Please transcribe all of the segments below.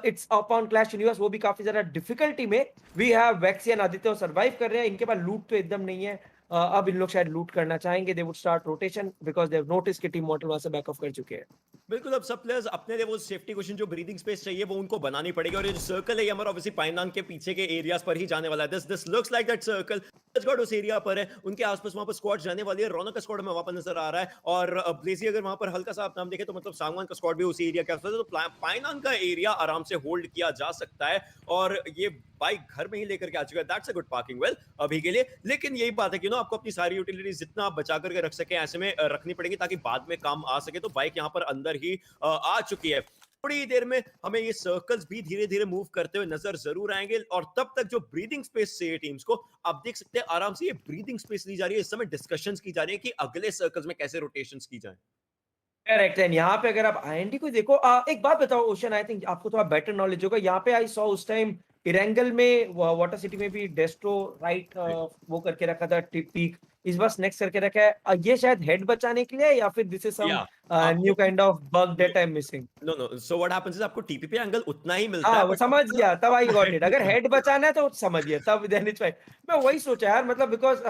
It's upon clash universe, वो भी काफ़ी ज़्यादा डिफ़िकल्टी में। We have Vexy and Aditya, वो सर्वाइव कर रहे हैं। इनके पास लूट तो एकदम नहीं है। अब इन लोग शायद लूट करना चाहेंगे। They would start rotation because they have noticed कि टीम मॉर्टल वहाँ से बैक ऑफ कर चुके हैं। बिल्कुल, अब सब प्लेयर्स अपने लिए वो सेफ्टी कुशन जो ब्रीथिंग स्पेस चाहिए वो उनको बनानी पड़ेगी, और ये जो सर्कल है ये हमारा ऑब्वियसली पाइनांग के पीछे के एरियाज पर ही जाने वाला है। This this looks like that circle squad उस एरिया पर है, उनके आसपास वहां पर स्क्वाड जाने वाली है। रौनक का स्क्वाड हमें वहां पर नजर आ रहा है, और ब्लेजी अगर वहां पर हल्का सा आप नाम देखें तो मतलब सांगवान का स्क्वाड भी उसी एरिया के आसपास है, तो पाइनांग का एरिया आराम से होल्ड किया जा सकता है। और ये बाइक घर में ही लेकर के आ चुका है, that's a good parking well अभी के लिए। लेकिन यही बात है कि ना आपको अपनी सारी यूटिलिटीज जितना आप बचा करके रख सके ऐसे में रखनी पड़ेगी ताकि बाद में काम आ सके। तो बाइक यहाँ पर अंदर ही आ चुकी है। थोड़ी देर में हमें ये सर्कल्स भी धीरे धीरे मूव करते हुए नजर जरूर आएंगे, और तब तक जो ब्रीदिंग स्पेस चाहिए टीम्स को, आप देख सकते हैं आराम से ये ब्रीदिंग स्पेस ली जा रही है। इस समय डिस्कशंस की जा रही है कि अगले सर्कल्स में कैसे रोटेशंस की जाए। करेक्ट। एंड यहाँ पे अगर आप आईएनडी को देखो, एक बात बताओ ओशन, आई थिंक आपको थोड़ा बेटर नॉलेज होगा। यहाँ पे आई सॉ उस टाइम इरेंगल में, वाटर सिटी में भी डेस्ट्रो राइट वो करके रखा था टिप पीक। इस बार स्नेक्स करके रखा है। ये शायद हेड बचाने के लिए, या फिर दिस इज सम या आपको new kind of bug that I am missing. No no, so what happens is आपको टीपीपी एंगल उतना ही मिलता हाँ, है, वो बट समझ गया, तब आई गॉट इट। अगर हेड बचाना है तो समझ गया, तब देन इट्स फाइन। मैं वही सोचा यार, मतलब बिकॉज़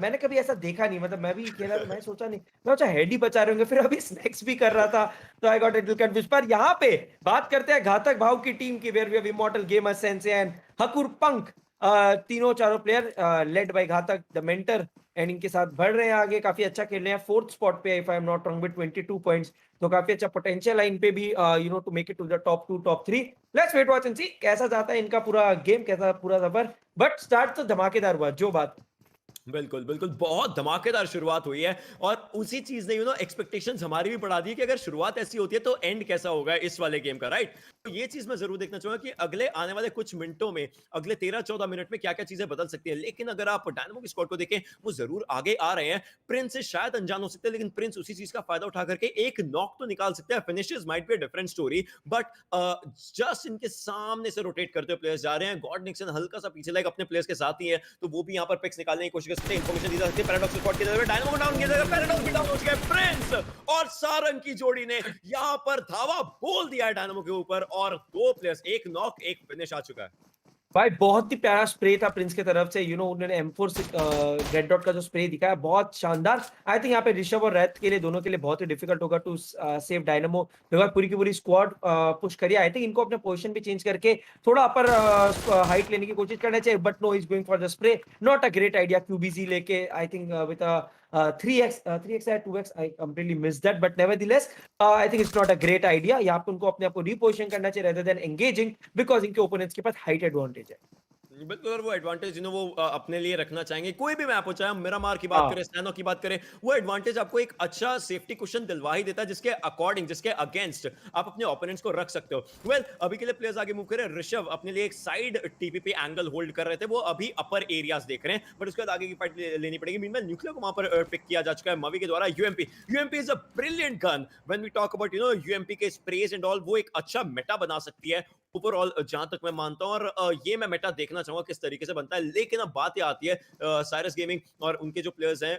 मैंने कभी ऐसा देखा नहीं, मतलब मैं भी खेला तो मैं सोचा नहीं। मैं सोचा हेड ही बचा रहे होंगे, फिर अभी स्नैक्स भी कर रहा था, तो I got it little confused. पर यहाँ पे बात करते हैं घातक भाव की टीम की, where we have immortal gamer sensei and हकुर पंख। तीनों चारों player led by Ghatak the mentor, and इनके साथ बढ़ रहे हैं आगे, काफी अच्छा खेल रहे हैं। फोर्थ स्पॉट पे if I am not wrong with 22 points, तो काफी अच्छा पोटेंशियल है इन पे भी, to make it to the top 2 top 3। Let's wait watch and see कैसा जाता है इनका पूरा गेम, कैसा पूरा सफर। बट स्टार्ट तो धमाकेदार हुआ, जो बात। बिल्कुल, बिल्कुल, बहुत धमाकेदार शुरुआत हुई है, और उसी चीज़ ने एक्सपेक्टेशंस हमारी भी बढ़ा दी है कि अगर शुरुआत ऐसी होती है तो एंड कैसा होगा इस वाले गेम का, राइट? तो ये चीज़ मैं ज़रूर देखना चाहूँगा कि अगले आने वाले कुछ मिनटों में, अगले 13-14 मिनट में क्या-क्या चीज़ें बदल सकती हैं। लेकिन अगर आप डायनामो की स्क्वाड को देखें, वो ज़रूर आगे आ रहे हैं। प्रिंस से शायद अनजान हो सकते हैं, लेकिन प्रिंस उसी चीज़ का फ़ायदा उठा करके एक नॉक तो निकाल सकते हैं। Finishes might be a different story, but just इनके सामने से रोटेट करते हुए प्लेयर्स जा रहे हैं। गॉड निक्सन हल्का सा पीछे लाइक अपने प्लेयर्स के साथ ही है, तो वो भी यहाँ पर पिक्स निकालने की कोशिश कर सकते हैं। इन्फॉर्मेशन दी जा सकती है पैराडॉक्स को स्पॉट किया जाएगा, डायनामो को डाउन किया जाएगा, पैराडॉक्स भी डाउन हो चुका है। प्रिंस और सारंग की जोड़ी ने यहाँ पर धावा बोल दिया है डायनामो के ऊपर, और दो प्लेयर्स, एक नॉक एक फिनिश आ चुका है। भाई बहुत ही प्यारा स्प्रे था प्रिंस की तरफ से। उन्होंने एम4 से रेड डॉट का जो स्प्रे दिखाया, बहुत शानदार। आई थिंक यहाँ पे ऋषभ और रैथ के लिए, दोनों के लिए बहुत ही डिफिकल्ट होगा टू सेव डायनामो। देखो पूरी की पूरी स्क्वाड पुश करिए। आई थिंक इनको अपने पोजीशन भी चेंज करके थोड़ा अपर हाइट लेने की कोशिश करना चाहिए, but no, is going for the spray. Not a great idea QBG लेके, आई थिंक विद 3x या 2x, I completely miss that, but nevertheless I think it's not a great idea. यहाँ पे उनको अपने आप को रिपोजिशन करना चाहिए रेदर देन एंगेजिंग, बिकॉज इनके ओपोनेंट्स के पास हाइट एडवांटेज है। बिल्कुल, और वो एडवांटेज वो अपने लिए रखना चाहेंगे। कोई भी मैप हो, चाहे हम मिरामार की बात हाँ, करें, सैनो की बात करें, वो एडवांटेज आपको एक अच्छा सेफ्टी कुशन दिलवा ही देता है, जिसके अकॉर्डिंग, जिसके अगेंस्ट आप अपने ओपोनेंट्स को रख सकते हो। वेल अभी के लिए प्लेयर्स आगे मूव करें। ऋषभ अपने लिए एक साइड टीपीपी एंगल होल्ड कर रहे थे, वो अभी अपर एरियाज देख रहे हैं, बट उसके बाद आगे की फाइट लेनी पड़ेगी। मीनवाइल न्यूक्लियर को वहां पर पिक किया जा चुका है मवी के द्वारा। UMP, UMP is a brilliant gun when we talk about UMP के स्प्रेज एंड ऑल। वो एक अच्छा मेटा बना सकती है ओवरऑल, जहां तक मैं मानता हूं। और ये मैं मेटा देखना चाहूंगा किस तरीके से बनता है। लेकिन अब बात ये आती है साइरस गेमिंग और उनके जो प्लेयर्स हैं,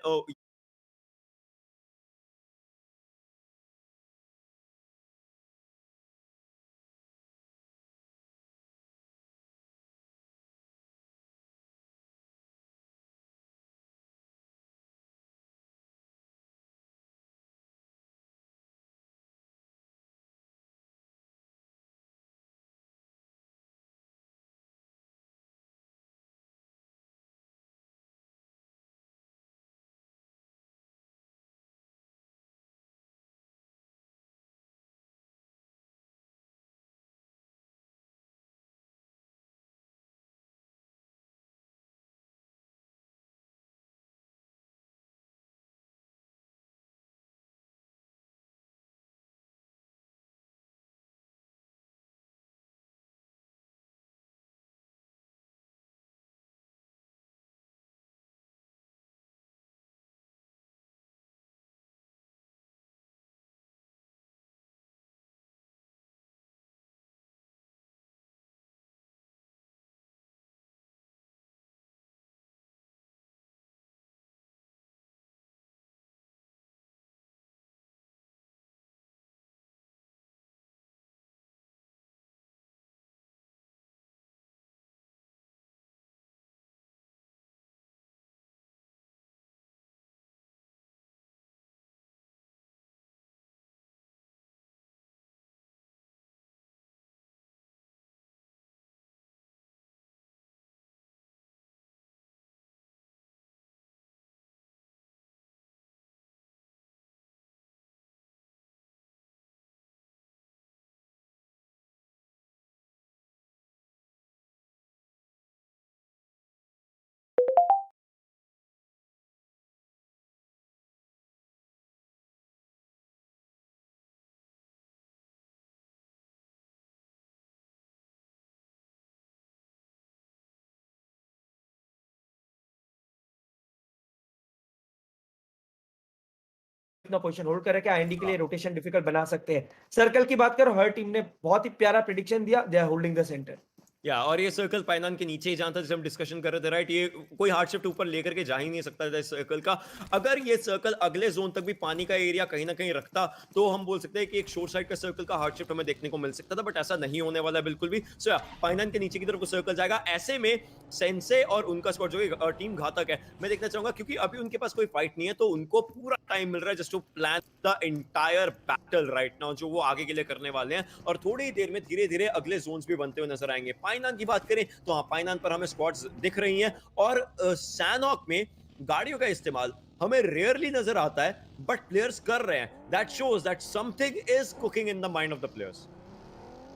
अपना पोजीशन होल्ड कर रखे, आईएनडी के लिए रोटेशन डिफिकल्ट बना सकते हैं। सर्कल की बात करो, हर टीम ने बहुत ही प्यारा प्रेडिक्शन दिया, they are holding the centre. या और ये सर्कल पाइनान के नीचे ही जहां तक जैसे हम डिस्कशन कर रहे थे, राइट, ये कोई हार्ड शिफ्ट ऊपर लेकर के जा ही नहीं सकता था इस सर्कल का। अगर ये सर्कल अगले जोन तक भी पानी का एरिया कहीं ना कहीं रखता तो हम बोल सकते हैं कि एक शोर साइड का सर्कल का हार्ड शिफ्ट हमें देखने को मिल सकता था, बट ऐसा नहीं होने वाला है बिल्कुल भी। सो पाइनान के नीचे की तरफ वो सर्कल जाएगा। ऐसे में सेंसे और उनका स्क्वाड जो टीम घातक है, मैं देखना चाहूंगा क्योंकि अभी उनके पास कोई फाइट नहीं है, तो उनको पूरा टाइम मिल रहा है just to plan the entire battle right now, जो वो आगे के लिए करने वाले हैं। और थोड़ी ही देर में धीरे धीरे अगले जोन्स भी बनते हुए नजर आएंगे। पाइनान की बात करें तो हाँ, पाइनान पर हमें स्क्वाड्स दिख रही हैं, और सैनॉक में गाड़ियों का इस्तेमाल हमें रेयरली नजर आता है, बट प्लेयर्स कर रहे हैं। That shows that something is cooking in the mind of the players.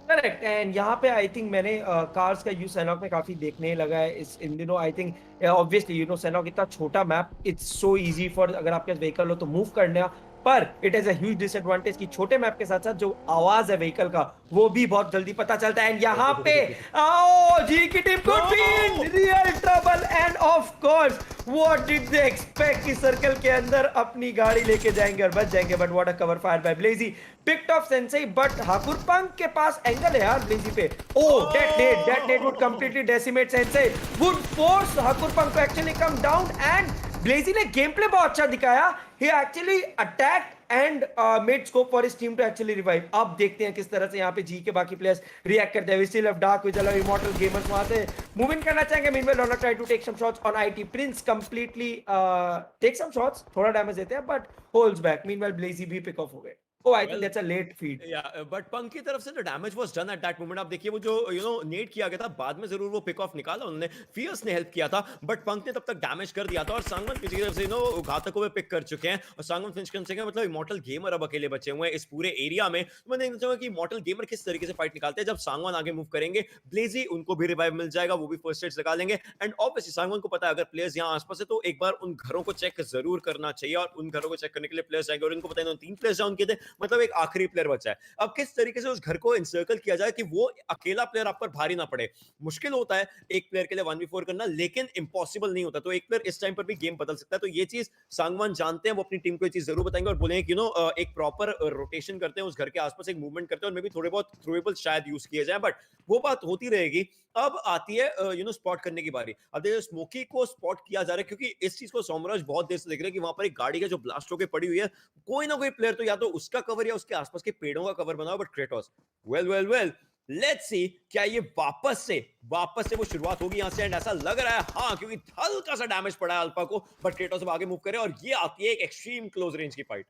Correct. And यहाँ पे आई थिंक मैंने कार्स का यूज सैनॉक में काफी देखने लगा है इस इन दिनों। आई थिंक ऑब्वियसली सैनॉक इतना छोटा map, it's so easy for, अगर आपके पास व्हीकल हो तो मूव करना, पर it has a huge disadvantage कि छोटे मैप के साथ साथ जो आवाज है व्हीकल का वो भी बहुत जल्दी पता चलता है। एंड यहाँ पे आओ जी की team could be in real trouble, and of course what did they expect कि सर्कल के अंदर अपनी गाड़ी लेके जाएंगे और बच जाएंगे, but what a cover fire by Blazy, picked off Sensei. But Hakurpunk के पास एंगल है यार ब्लेजी पे। Oh that would completely decimate Sensei, would force Hakurpunk to actually come down. And Blazy ने गेम प्ले बहुत अच्छा दिखाया, he actually attacked and made scope for his team to actually revive। अब देखते हैं किस तरह से यहाँ पे जी के बाकी प्लेयर्स रिएक्ट करते हैं। We still have Dark, we still have Immortal Gamers वहां से मूव इन करना चाहेंगे। Meanwhile Ronak try to take some shots on IT, Prince completely take some shots, थोड़ा डैमेज देते हैं but holds back। Meanwhile Blazy भी pick off हो गए। Oh, I think Well, that's a late feed। But Punk की तरफ से the damage was done at that moment. आप देखिए वो जो नेट किया गया था, बाद में जरूर वो पिक ऑफ निकाला उन्होंने, फियर्स ने हेल्प किया था, बट पंक ने तब तक डैमेज कर दिया था। और सांगवन पीछे की तरफ से घातक को पिक कर चुके हैं, और सांगवन फिनिश कर सके, मतलब इमॉर्टल गेमर अब अकेले बचे हुए हैं इस पूरे एरिया में। तो मैं देखना चाहूंगा कि इमॉर्टल गेमर किस तरीके से फाइट निकालते हैं। जब सांगवन आगे मूव करेंगे, ब्लेजी उनको भी रिवाइव मिल जाएगा, वो भी फर्स्ट एड लगा लेंगे। एंड ऑब्वियसली सांगवन को पता है अगर प्लेयर्स यहाँ आसपास है तो एक बार उन घरों को चेक जरूर करना चाहिए, और उन घरों को चेक करने के लिए प्लेयर्स आएंगे। और इनको पता है 3 प्लेयर्स डाउन किए थे, मतलब एक आखिरी प्लेयर बचा है। अब किस तरीके से उस घर को इंसर्कल किया जाए कि वो अकेला प्लेयर आप पर भारी ना पड़े। मुश्किल होता है एक प्लेयर के लिए 1v4 करना, लेकिन इंपॉसिबल नहीं होता। तो एक प्लेयर इस टाइम पर भी गेम बदल सकता है। तो ये चीज सांगवान जानते हैं, वो अपनी टीम को ये चीज जरूर बताएंगे और बोलेंगे कि एक प्रॉपर रोटेशन करते हैं, उस घर के आसपास एक मूवमेंट करते हैं, और मे भी थोड़े बहुत थ्रोएबल शायद यूज किए जाए, बट वो बात होती रहेगी। अब आती है स्पॉट करने की बारी। अब देखिए स्मोकी को स्पॉट किया जा रहा है, क्योंकि इस चीज को सोमराज बहुत देर से देख रहे हैं कि वहां पर एक गाड़ी है जो ब्लास्ट होकर पड़ी हुई है। कोई ना कोई प्लेयर तो या तो उसका कवर या उसके आसपास के पेड़ों का कवर बनाओ। But Kratos, well let's see, क्या ये वापस से वो शुरुआत होगी यहां से। एंड ऐसा लग रहा है हाँ, क्योंकि हल्का सा डैमेज पड़ा है अल्फा को, बट क्रेटोस अब आगे मूव करे, और ये आती है एक एक्सट्रीम क्लोज रेंज की fight.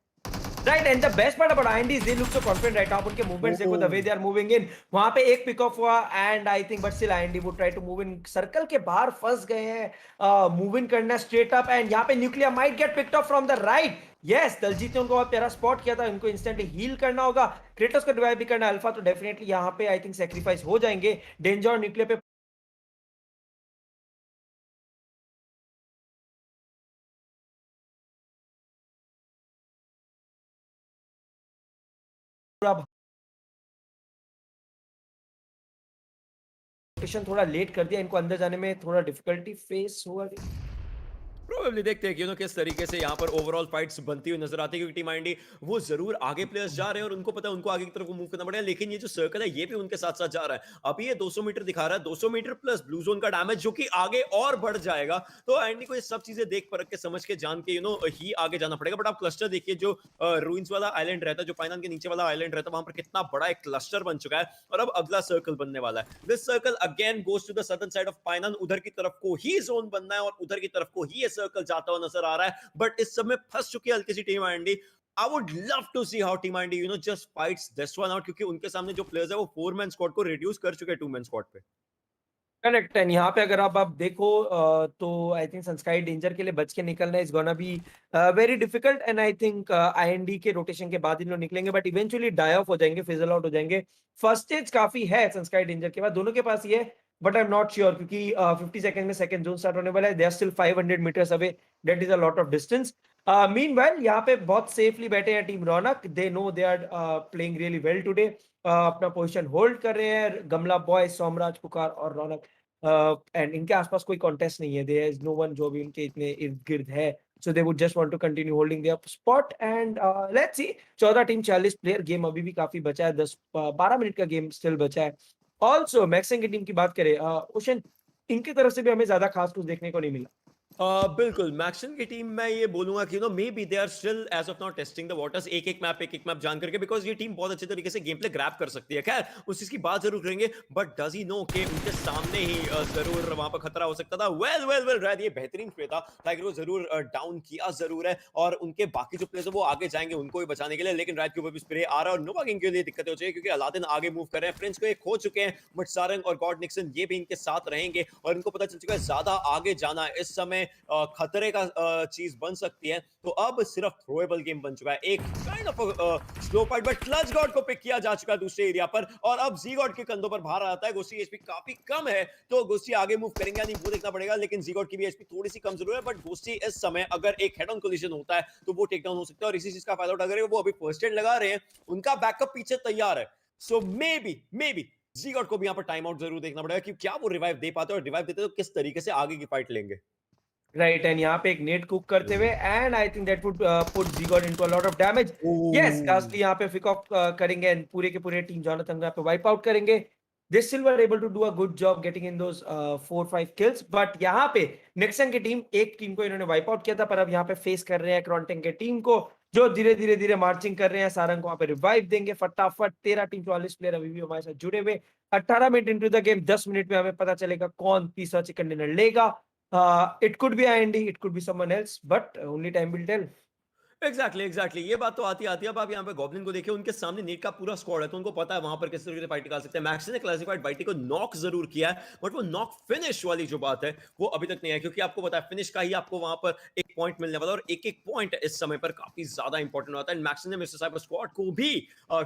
Right, and the best part about IND is they look so confident right now। आप उनके movements देखो, the way they are moving in, वहां पे एक pick off हुआ, and I think but still IND would try to move in। Circle के बाहर फंस गए हैं, move in करना straight up, and यहाँ पे nuclear might get picked off from the right। Yes, Daljeet ने उनको बहुत प्यारा स्पॉट किया था, उनको इंस्टेंटली हील करना होगा, क्रेटोस को रिवाइव भी करना। अल्फा तो डेफिनेटली यहाँ पे आई थिंक सेक्रीफाइस हो जाएंगे। डेंजर और न्यूक्लियर पे पूरा रोटेशन थोड़ा लेट कर दिया, इनको अंदर जाने में थोड़ा डिफिकल्टी फेस हुआ। प्रोबेबली देखते हैं कि किस तरीके से यहाँ पर ओवरऑल फाइट्स बनती हुई नजर आती है, क्योंकि टीम आईएनडी वो जरूर आगे प्लेयर्स जा रहे हैं और उनको पता है उनको आगे की तरफ मूव करना पड़ेगा, लेकिन ये जो सर्कल है ये भी उनके साथ साथ जा रहा है। अभी ये 200 मीटर दिखा रहा है, 200 मीटर प्लस ब्लू जोन का डैमेज जो कि आगे और बढ़ जाएगा। तो आईएनडी को ये सब चीजें देख परख के समझ के जान के ही आगे जाना पड़ेगा। बट आप क्लस्टर देखिए, जो रूइंस वाला आइलैंड रहता है, जो पाइनान के नीचे वाला आइलैंड रहता है, वहां पर कितना बड़ा एक क्लस्टर बन चुका है, और अब अगला सर्कल बनने वाला है। This circle again goes to the southern side of Pai Nan. उधर की तरफ को ही जोन बनना है और उधर की तरफ को ही ये सर्कल जाता हुआ नजर आ रहा है। बट इस सब में फंस चुकी है हल्की सी team IND. I would love to see how Team IND just fights this one out, क्योंकि उनके सामने जो प्लेयर्स है वो 4 मैन स्क्वाड को रिड्यूस कर चुके हैं 2 मैन स्क्वाड पे। करेक्ट। एंड यहाँ पे अगर आप देखो तो आई थिंक सनस्काई डेंजर के लिए बच के निकलना is gonna be very difficult. And I think IND के रोटेशन के बाद इन लोग निकलेंगे, बट इवेंचुअली डाई ऑफ हो जाएंगे, फिजल आउट हो जाएंगे। फर्स्ट स्टेज काफी है सनस्काई डेंजर के बाद, दोनों के पास ये, but I am not sure, क्योंकि 50 सेकंड में सेकंड जोन स्टार्ट होने वाला है। They are still 500 metres away, that is a lot of distance. Meanwhile यहाँ पे बहुत सेफली बैठे हैं team Raunak. They know they are playing really well today, अपना पोजीशन होल्ड कर रहे हैं। गमला बॉय, सोमराज, पुकार और रौनक, एंड इनके आसपास कोई कॉन्टेस्ट नहीं है। देयर इज नो वन जो भी इनके इतने इर्द गिर्द है। so they would just want to continue holding their spot and let's see 14 team 40 player game अभी भी काफी बचा है 10-12 मिनट का गेम स्टिल बचा है ऑल्सो मैक्सिंग की टीम की बात करें ओशन इनकी तरफ से भी हमें ज्यादा खास कुछ देखने को नहीं मिला बिल्कुल मैक्सन की टीम मैं ये बोलूंगा कि maybe they are still edge of not testing the waters एक एक मैप जान करके बिकॉज ये टीम बहुत अच्छे तरीके से गेम प्ले ग्रैब कर सकती है खैर उस चीज की बात जरूर करेंगे बट डज ही नो कि उनके सामने ही जरूर वहां पर खतरा हो सकता था वेल वेल वेल रैद ये बेहतरीन प्ले था टाइगर को जरूर डाउन किया जरूर है और उनके बाकी जो प्लेयर्स है वो आगे जाएंगे उनको भी बचाने के लिए लेकिन रैद के ऊपर भी स्प्रे आ रहा है और नोवा किंग के लिए दिक्कतें हो चाहिए क्योंकि अलादीन आगे मूव कर रहे हैं फ्रेंड्स को ये खो चुके हैं बट सारंग और गॉड निक्सन ये भी इनके साथ रहेंगे और इनको पता चल चुका है ज्यादा आगे जाना इस समय खतरे का चीज बन सकती है तो अब सिर्फ थ्रोएबल गेम बन चुका है एक kind of slow fight but clutch God को पिक किया जा चुका है दूसरे एरिया पर और अब जी गॉड के कंधों पर भार आता है गोस्टी एचपी काफी कम है तो गोस्टी आगे मूव करेंगे या नहीं वो देखना पड़ेगा लेकिन जी गॉड की भी एचपी थोड़ी सी कम जरूर है बट गोस्टी इस समय अगर एक हेड ऑन कोलिजन होता है तो वो टेक डाउन हो सकता है और इसी चीज का फायदा उठा कर वो अभी फर्स्ट एड लगा रहे हैं उनका बैकअप पीछे तैयार है सो मे बी जी गॉड को भी यहाँ पर टाइम आउट जरूर देखना पड़ेगा कि क्या वो रिवाइव दे पाते हैं और रिवाइव देते तो किस तरीके से आगे की फाइट लेंगे राइट एंड यहाँ पे एक नेट कुक करते हुए and I think that would put GGod into a lot of damage yes Ghastly यहाँ पे पिक ऑफ करेंगे एंड पूरे के पूरे टीम जोनाथन यहाँ पे वाइप आउट करेंगे they still were able to do a good job getting in those 4-5 kills but यहाँ पे निक्सन की टीम एक टीम को इन्होंने वाइप आउट किया था पर अब यहाँ पे फेस कर रहे हैं क्रॉन्टिंग के टीम को जो धीरे धीरे मार्चिंग कर रहे हैं सारंग को वहां पे रिवाइव देंगे फटाफट 13 टीम 44 प्लेयर अभी भी हमारे साथ जुड़े हुए 18 minute into the game 10 minute में हमें पता चलेगा कौन तीसरा चिकन डिनर लेगा it could be IND, it could be someone else, but only time will tell. Exactly ये बात तो आती आती है अब आप यहाँ पे गॉब्लिन को देखिए उनके सामने नीट का पूरा स्क्वाड है तो उनको पता है वहां पर किस तरीके से फाइट निकाल सकते हैं मैक्स ने क्लासिफाइड वाइटी को नॉक जरूर किया है बट वो नॉक फिनिश वाली जो बात है वो अभी तक नहीं है क्योंकि आपको पता है फिनिश का ही आपको वहां पर एक पॉइंट मिलने वाला और एक एक पॉइंट इस समय पर काफी ज्यादा इंपॉर्टेंट होता है मैक्स ने मिस्टर साइबर स्क्वाड को भी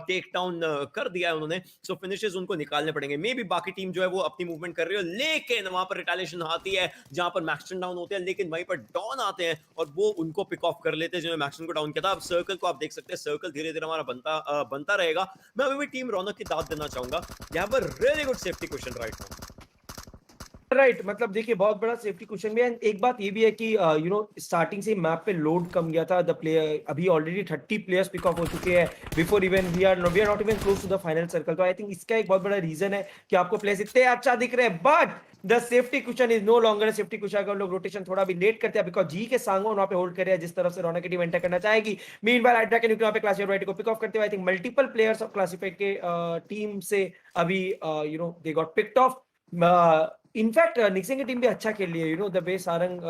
टेक डाउन कर दिया है उन्होंने सो फिनिशेस उनको निकालने पड़ेंगे मे बी बाकी टीम जो है वो अपनी मूवमेंट कर रही है लेकिन वहां पर रिटालिएशन आती है जहां पर मैक्सन डाउन होते हैं लेकिन वहीं पर डॉन आते हैं और वो उनको पिक ऑफ कर लेते हैं जिन्होंने मैक्सन को डाउन किया था अब सर्कल को आप देख सकते हैं सर्कल धीरे धीरे हमारा बनता रहेगा मैं अभी भी टीम रौनक की दाद देना चाहूंगा यहाँ पर really good safety question right now right मतलब देखिए बहुत बड़ा सेफ्टी क्वेश्चन भी है एक बात ये भी है कि यू नो स्टार्टिंग से मैप पे लोड कम गया था द प्लेयर अभी ऑलरेडी 30 प्लेयर्स पिक ऑफ हो चुके हैं before even we are not even close to the final circle तो आई थिंक इसका एक बहुत बड़ा रीजन है कि आपको प्लेयर्स इतने अच्छा दिख रहे हैं but the safety question is no longer safety question अगर लोग रोटेशन थोड़ा भी लेट करते हैं बिकॉज जी के सांगोन वहां पे होल्ड कर रहे हैं जिस तरफ से रौनक की टीम एंटर करना चाहेगी मीनवाइल हाइड्रा के न्यूक्लियर पे क्लासिफाइड वाइट को पिक ऑफ करते हुए I think multiple players of classified के टीम से अभी you know they got picked off in fact Nixon की टीम भी अच्छा खेल रही है you know the way Sarang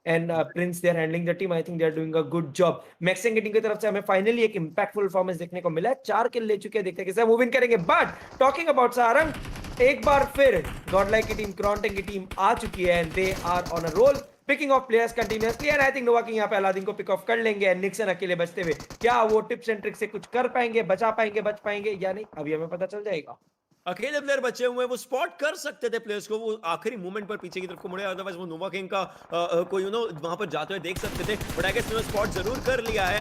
and Prince they are handling the team I think they are doing a good job Maxing की टीम की तरफ से हमें फाइनली एक इंपैक्टफुल परफॉर्मेंस देखने को मिला है 4 किल ले चुके हैं देखते हैं कैसे मूव इन करेंगे बट टॉकिंग अबाउट सारंग एक बार फिर गॉडलाइक की टीम क्रॉन्टिंग की टीम आ चुकी है and they are on a roll picking off players continuously and I think Nova King यहाँ पे अलादीन को पिक ऑफ कर लेंगे एंड निक्सन अकेले बचते हुए क्या वो टिप्स एंड ट्रिक्स से कुछ कर पाएंगे बचा पाएंगे बच पाएंगे या नहीं अभी हमें पता चल जाएगा अकेले प्लेयर बचे हुए वो स्पॉट कर सकते थे प्लेयर्स को वो आखिरी मूवमेंट पर पीछे की तरफ को मुड़े अदरवाइज वो नोवा किंग का कोई यू नो वहां पर जाते हुए देख सकते थे बट आई गेस उन्होंने स्पॉट जरूर कर लिया है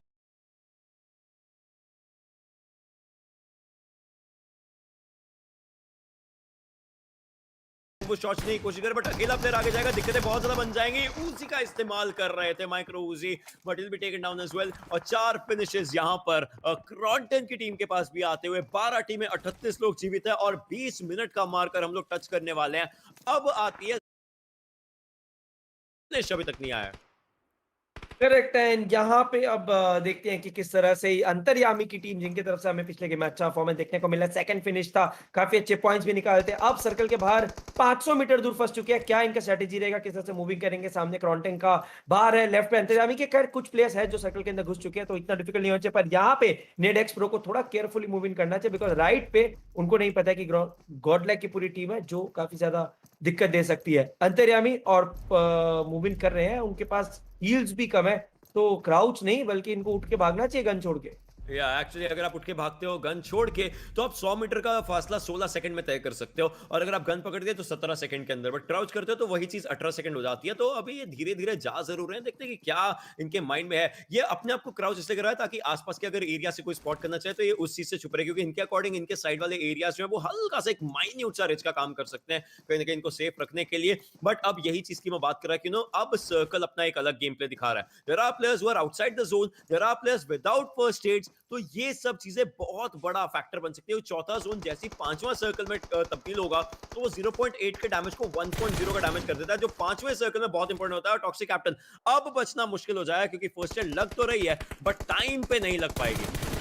वो शॉट्स नहीं कोशिश कर बट अकेला प्लेयर आगे जाएगा दिक्कतें बहुत ज्यादा बन जाएंगी उसी का इस्तेमाल कर रहे थे micro Uzi but will be taken down as well और 4 फिनिशेस यहां पर क्रॉन्टन की टीम के पास भी आते हुए 12 टीमें 38 लोग जीवित है और 20 मिनट का मार्कर हम लोग टच करने वाले हैं अब आती है अभी तक नहीं आया करेक्ट एंड यहाँ पे अब देखते हैं कि किस तरह से अंतर्यामी की टीम जिनकी तरफ से हमें पिछले गेम में अच्छा परफॉर्मेंस देखने को मिला सेकंड फिनिश था काफी अच्छे पॉइंट्स भी निकाले थे अब सर्कल के बाहर 500 मीटर दूर फंस चुके हैं क्या इनका स्ट्रेटेजी रहेगा किस तरह से मूविंग करेंगे सामने क्रॉन्टिंग का बाहर है लेफ्ट पे अंतर्यामी के खैर कुछ प्लेयर्स है जो सर्कल के अंदर घुस चुके हैं तो इतना डिफिकल्ट नहीं होना चाहिए पर यहाँ पे नेड एक्स प्रो को थोड़ा केयरफुली मूविंग करना चाहिए बिकॉज राइट पे उनको नहीं पता कि गॉडलाइक की पूरी टीम है जो काफी ज्यादा दिक्कत दे सकती है अंतर्यामी और मूविंग कर रहे हैं उनके पास हील्स भी कम है तो क्राउच नहीं बल्कि इनको उठ के भागना चाहिए गन छोड़ के या एक्चुअली अगर आप उठ के भागते हो गन छोड़ के, तो आप 100 मीटर का फासला 16 सेकंड में तय कर सकते हो, और अगर आप गन पकड़ते हो तो 17 सेकंड के अंदर, बट क्राउच करते हो तो वही चीज 18 सेकंड हो जाती है। तो अभी ये धीरे धीरे जा जरूर रहे हैं, देखते हैं कि क्या इनके माइंड में है। ये अपने आप को क्राउच इसलिए कर रहा है ताकि आसपास के अगर एरिया से कोई स्पॉट करना चाहे तो ये उस चीज से छुप रहे, क्योंकि इनके अकॉर्डिंग इनके साइड वाले एरियाज जो है वो हल्का सा एक माइन्यूट सा रिच का काम कर सकते हैं कहीं ना कहीं इनको सेफ रखने के लिए। बट अब यही चीज की मैं बात कर रहा कि नो अब सर्कल अपना एक अलग गेम प्ले दिखा रहा है। There are players who are outside the zone, there are players without first aids, तो ये सब चीजें बहुत बड़ा फैक्टर बन सकती है। चौथा जोन जैसे ही पांचवा सर्कल में तब्दील होगा तो वो 0.8 के डैमेज को 1.0 का डैमेज कर देता है, जो पांचवें सर्कल में बहुत इंपॉर्टेंट होता है। टॉक्सिक कैप्टन अब बचना मुश्किल हो जाएगा, क्योंकि फर्स्ट एड लग तो रही है बट टाइम पे नहीं लग पाएगी।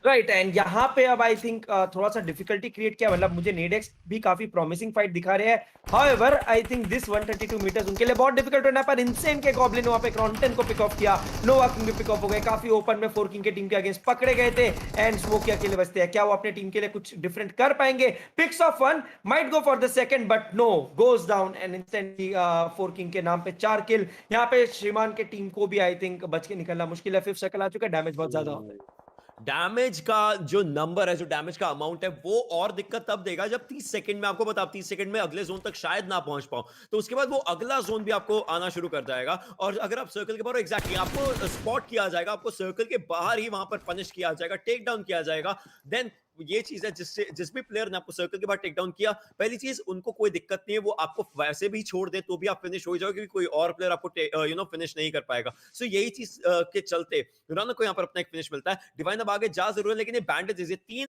राइट एंड यहाँ पे अब आई थिंक थोड़ा सा डिफिकल्टी क्रिएट किया, मतलब मुझे नेडेक्स भी काफी प्रॉमिसिंग फाइट दिखा रहे हैं। However I think this 132 metres उनके लिए बहुत डिफिकल्ट होना है, पर इनसेन के गॉब्लिन वहां पे क्रॉन्टन को पिक ऑफ किया, नोवा किंग भी पिक ऑफ हो गए, काफी ओपन में फोर किंग के टीम के अगेंस्ट पकड़े गए थे एंड स्मोकिया के लिए बचते हैं। क्या वो अपने टीम के लिए कुछ डिफरेंट कर पाएंगे? Picks off one might go for the second but no, goes down and instantly four king के नाम पे 4 किल। यहाँ पे श्रीमान के टीम को भी आई थिंक बच के निकलना मुश्किल है, फिफ्थ सर्कल आ चुका है, डैमेज बहुत ज्यादा होता है। डैमेज का जो नंबर है, जो डैमेज का अमाउंट है, वो और दिक्कत तब देगा जब 30 सेकंड में, आपको बता 30 सेकंड में अगले जोन तक शायद ना पहुंच पाओ, तो उसके बाद वो अगला जोन भी आपको आना शुरू कर जाएगा। और अगर आप सर्कल के बाहर एग्जैक्टली आपको स्पॉट किया जाएगा, आपको सर्कल के बाहर ही वहां पर पनिश किया जाएगा, टेक डाउन किया जाएगा, देन ये चीज है जिससे जिस भी प्लेयर ने आपको सर्कल के बाद टेक डाउन किया, पहली चीज उनको कोई दिक्कत नहीं है, वो आपको वैसे भी छोड़ दे तो भी आप फिनिश हो जाओगे, क्योंकि कोई और प्लेयर आपको फिनिश नहीं कर पाएगा। सो यही चीज के चलते रन को यहाँ पर अपना एक फिनिश मिलता है। डिवाइन अब आगे जा जरूर है, लेकिन ये बैंडेजेस, ये 3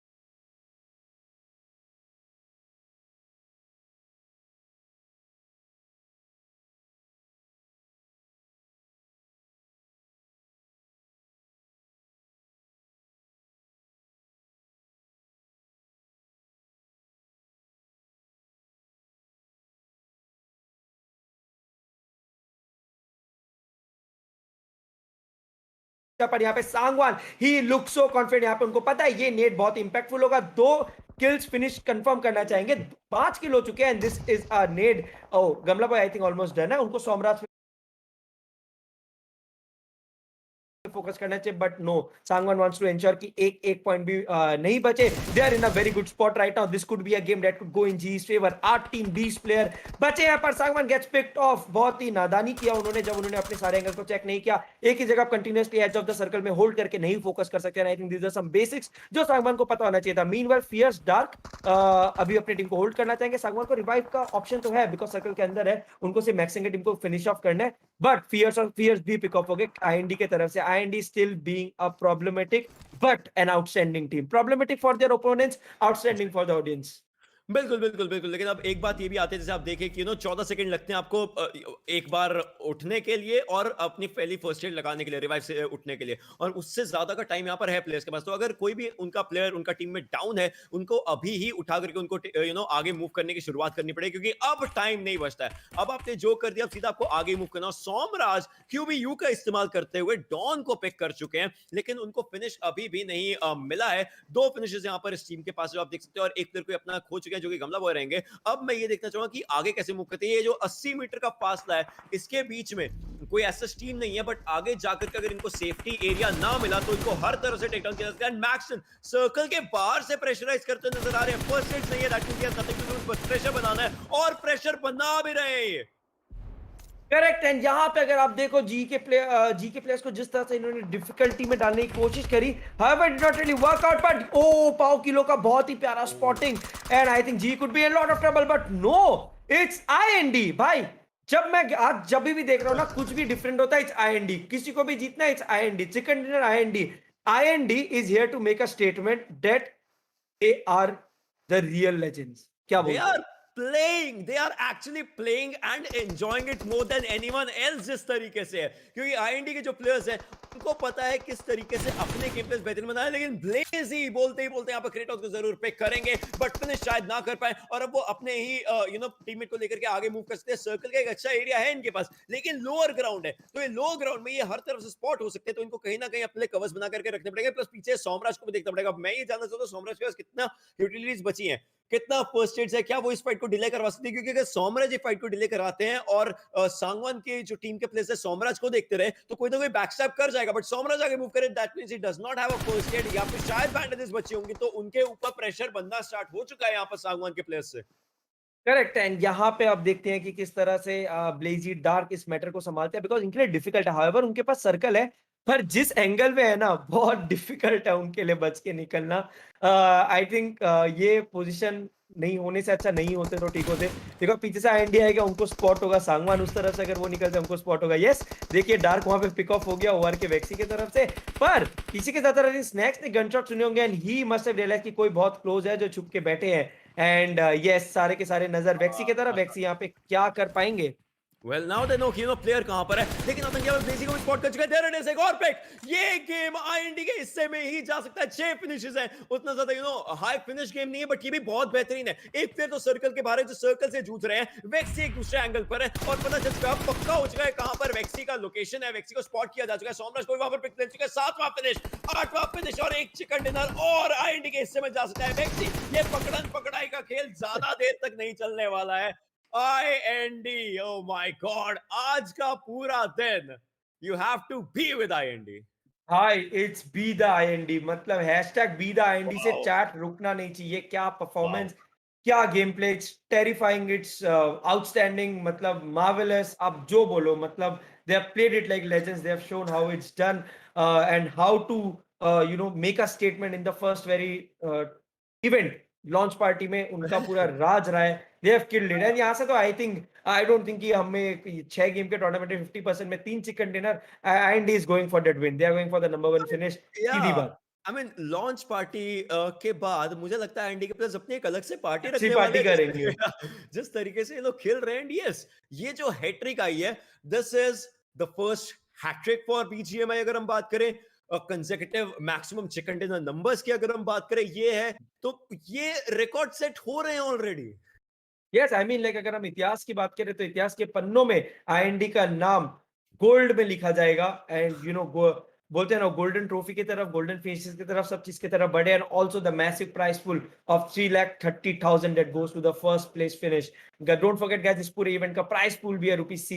पर यहाँ पे सांगवान ही लुक सो कॉन्फिडेंट, यहाँ पे उनको पता है ये नेट बहुत इंपैक्टफुल होगा, 2 किल्स फिनिश कंफर्म करना चाहेंगे, 5 किल हो चुके हैं and this is a nade. Oh गमला boy I think almost done है, उनको सोमराज फोकस करना चाहिए but no, Sangwan wants to ensure कि एक पॉइंट भी नहीं बचे। They are in a very good spot right now, this could be a game that could go in G's favour. 8 team 20 player बचे हैं, पर सांगवान गेट्स पिक्ड ऑफ। बहुत ही नादानी किया उन्होंने जब उन्होंने अपने सारे एंगल को चेक नहीं किया, एक ही जगह continuously edge of the circle में होल्ड करके नहीं फोकस कर सकते। I think these are some basics जो सांगवान को पता होना चाहिए था। मीनवाइल फियर्स डार्क अभी अपनी टीम को होल्ड करना चाहेंगे। सांगवान को रिवाइव का ऑप्शन तो है बिकॉज सर्कल के अंदर है, उनको सिर्फ मैक्सिंग की टीम को फिनिश ऑफ करना है, बट फियर्स भी पिक ऑफ हो गए आईएनडी के तरफ से। IND still being a problematic but an outstanding team, problematic for their opponents, outstanding for the audience. बिल्कुल, बिल्कुल, बिल्कुल। लेकिन अब एक बात ये भी आती है, जैसे आप देखें कि 14 सेकंड लगते हैं आपको एक बार उठने के लिए और अपनी पहली फर्स्ट एड लगाने के लिए, रिवाइव से उठने के लिए, और उससे ज़्यादा का टाइम यहाँ पर है प्लेयर्स के पास। तो अगर कोई भी उनका प्लेयर उनका टीम में डाउन है, उनको अभी ही उठा करके उनको आगे मूव करने की शुरुआत करनी पड़ेगी, क्योंकि अब टाइम नहीं बचता है। अब आपने जो कर दिया, अब सीधा आपको आगे मूव करना। सोमराज क्यूबीयू का इस्तेमाल करते हुए डॉन को पिक कर चुके हैं, लेकिन उनको फिनिश अभी भी नहीं मिला है। 2 फिनिशेस यहाँ पर इस टीम के पास जो आप देख सकते हो, और एक प्लेयर को अपना खो चुके हैं जो कि गमला बॉय रहेंगे। अब मैं ये देखना चाहूंगा कि आगे कैसे मूव करते हैं। ये जो 80 मीटर का फासला है, इसके बीच में कोई ऐसा टीम नहीं है, बट आगे जाकर के अगर इनको सेफ्टी एरिया ना मिला तो इनको हर तरह से टेक डाउन किया जाता है। मैक्सन सर्कल के बाहर से प्रेशराइज करते नजर आ रहे हैं। फर्स्ट एड नहीं है, that means nothing to do, बस प्रेशर बनाना है, और प्रेशर बना भी रहे हैं ये। करेक्ट एंड यहाँ पे अगर आप देखो जी के प्लेयर्स को जिस तरह से इन्होंने डिफिकल्टी में डालने की कोशिश करी, however it did not really work out, but ओ पाव किलो का बहुत ही प्यारा spotting and I think G could be in lot of trouble but no, it's IND. भाई जब मैं आज जब भी देख रहा हूं ना, कुछ भी डिफरेंट होता है, इट्स आईएनडी। किसी को भी जीतना है, it's IND, chicken dinner IND. IND is here to make a statement that they are the real legends. क्या They बोलते are हो? they are actually playing and enjoying it more than anyone else। जिस तरीके से है, क्योंकि IND के जो प्लेयर्स हैं उनको पता है किस तरीके से अपने गेम प्लेस बेहतरीन बनाए, लेकिन ब्लेज ही बोलते यहाँ पर क्रेटोस को जरूर पिक करेंगे, बट फिनिश शायद ना कर पाए, और अब वो अपने ही टीममेट को लेकर के आगे मूव कर सकते हैं। सर्कल का एक अच्छा एरिया है इनके पास, लेकिन लोअर ग्राउंड है, तो ये लो ग्राउंड में ये हर तरफ से स्पॉट हो सकते हैं, तो इनको कहीं ना कहीं अपने कवर्स बना करके रखने पड़ेंगे। प्लस पीछे सोमराज को भी देखना पड़ेगा। मैं ये जानना चाहता हूँ सोमराज के पास कितना यूटिलिटीज बची हैं, कितना फर्स्ट एड्स है, क्या वो इस फाइट को डिले करवा सकती है? क्योंकि अगर सोमराज ये फाइट को डिले कराते हैं और सांगवान के जो टीम के प्लेयर्स है सोमराज को देखते रहे, तो कोई ना कोई बैकस्टैप कर जाएगा, बट सोमराज आगे मूव करे, that means he does not have a first aid, या फिर शायद बैंडेजेस बचे होंगे, तो उनके ऊपर प्रेशर बनना स्टार्ट हो चुका है यहाँ पर सांगवान के प्लेयर्स से। करेक्ट। एंड यहाँ पे आप देखते हैं कि किस तरह से ब्लेजी डार्क इस मैटर को संभालते हैं, बिकॉज इनके लिए डिफिकल्ट है। हाउएवर उनके पास सर्कल है, पर जिस एंगल में है ना, बहुत डिफिकल्ट है उनके लिए बच के निकलना। आई थिंक ये पोजीशन नहीं होने से अच्छा नहीं होते तो ठीक होते। देखो पीछे से आईएनडी आएगा, उनको स्पॉट होगा। सांगवान उस तरफ से अगर वो निकलते उनको स्पॉट होगा। यस, देखिए डार्क वहां पे पिक ऑफ हो गया ओवर के वेक्सी की तरफ से, पर किसी के साथ स्नैक्स ने गनशॉट सुने होंगे and he must have realise कि कोई बहुत क्लोज है जो छुप के बैठे हैं। एंड यस, सारे के सारे नजर वेक्सी की तरफ। वेक्सी यहाँ पे क्या कर पाएंगे? Well, now they know कि प्लेयर कहां पर है, लेकिन अब यहाँ पर ब्लेजी को भी स्पॉट कर चुका है। There it is, एक और पिक। ये गेम आईएनडी के हिस्से में ही जा सकता है। 6 फिनिशेस हैं, उतना ज्यादा हाई फिनिश गेम नहीं है, बट ये भी बहुत बेहतरीन है। एक प्लेयर तो सर्कल के बाहर है जो सर्कल से जूझ रहे हैं, वेक्सी एक दूसरे एंगल पर है और पता चल चुका है, पक्का हो चुका है कहां पर वेक्सी का लोकेशन है। वेक्सी को स्पॉट किया जा चुका है, सोमराज को भी वहां पर पिक ले चुका है। 7वां फिनिश, 8वां फिनिश और एक चिकन डिनर, और आईएनडी के हिस्से में जा सकता है वेक्सी। ये पकड़न पकड़ाई का खेल ज्यादा देर तक नहीं चलने वाला है। IND, oh my God, आज का पूरा दिन you have to be with IND. Hi, it's be the IND. मतलब हैशटैग बी द आईएनडी से Wow, चैट रुकना नहीं चाहिए। क्या wow. परफॉर्मेंस, क्या game play, it's terrifying, it's outstanding, मतलब मार्वेलस, आप जो बोलो। मतलब they have played it like legends, they have shown how it's done and how to make a statement in the first very event. Launch party में उनका पूरा राज रहा है। They have killed it. And यहाँ से तो I think, I don't think कि हमें 6 गेम के टूर्नामेंट में 50% में 3 chicken dinner, and he is going for that win. They are going for the number one finish. Sidhi Yeah, बात। I mean launch party के बाद मुझे लगता है एनडी के प्लेयर्स अपनी एक अलग से पार्टी अच्छी रखने वाले पार्टी हैं। करेंगे। जिस तरीके से ये लोग खेल रहे हैं, एंड यस, ये जो हैट्रिक आई है, this is the first hat-trick for BGMI. अगर हम बात करें consecutive maximum chicken dinner numbers की, अगर हम बात करें, ये है, तो ये रिकॉर्ड सेट हो रहे हैं already. Yes, I mean like अगर हम इतिहास की बात करें तो इतिहास के पन्नों में आईएनडी का नाम गोल्ड में लिखा जाएगा। एंड बोलते हैं ना, गोल्डन ट्रॉफी की तरफ, गोल्डन फिनिशेस की तरफ, सब चीज की तरफ बढ़े। And also the massive price pool of 3,30,000 that goes to the first place finish. Don't forget guys, इस पूरे इवेंट का प्राइस पूल भी है रुपीज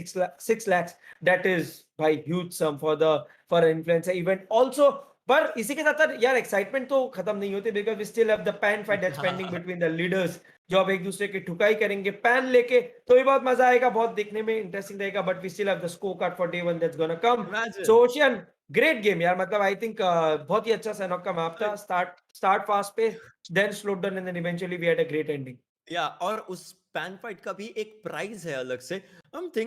6 लाख। दैट इज भाई huge sum for influencer event also. पर इसी के साथ साथ यार एक्साइटमेंट तो खत्म नहीं होती, because we still have the pan fight that's pending between the leaders, जो अब एक दूसरे की ठुकाई करेंगे पैन लेके। तो ये बहुत मजा आएगा, बहुत देखने में इंटरेस्टिंग रहेगा। But we still have the scorecard for day 1 that's gonna come. Imagine. So ocean, great game यार। मतलब आई थिंक बहुत ही अच्छा सैनॉक का मैप था। स्टार्ट फास्ट पे, then slow down and then eventually we had a great ending. या और उस पैन फाइट का भी एक प्राइज है अलग से। हम थिंक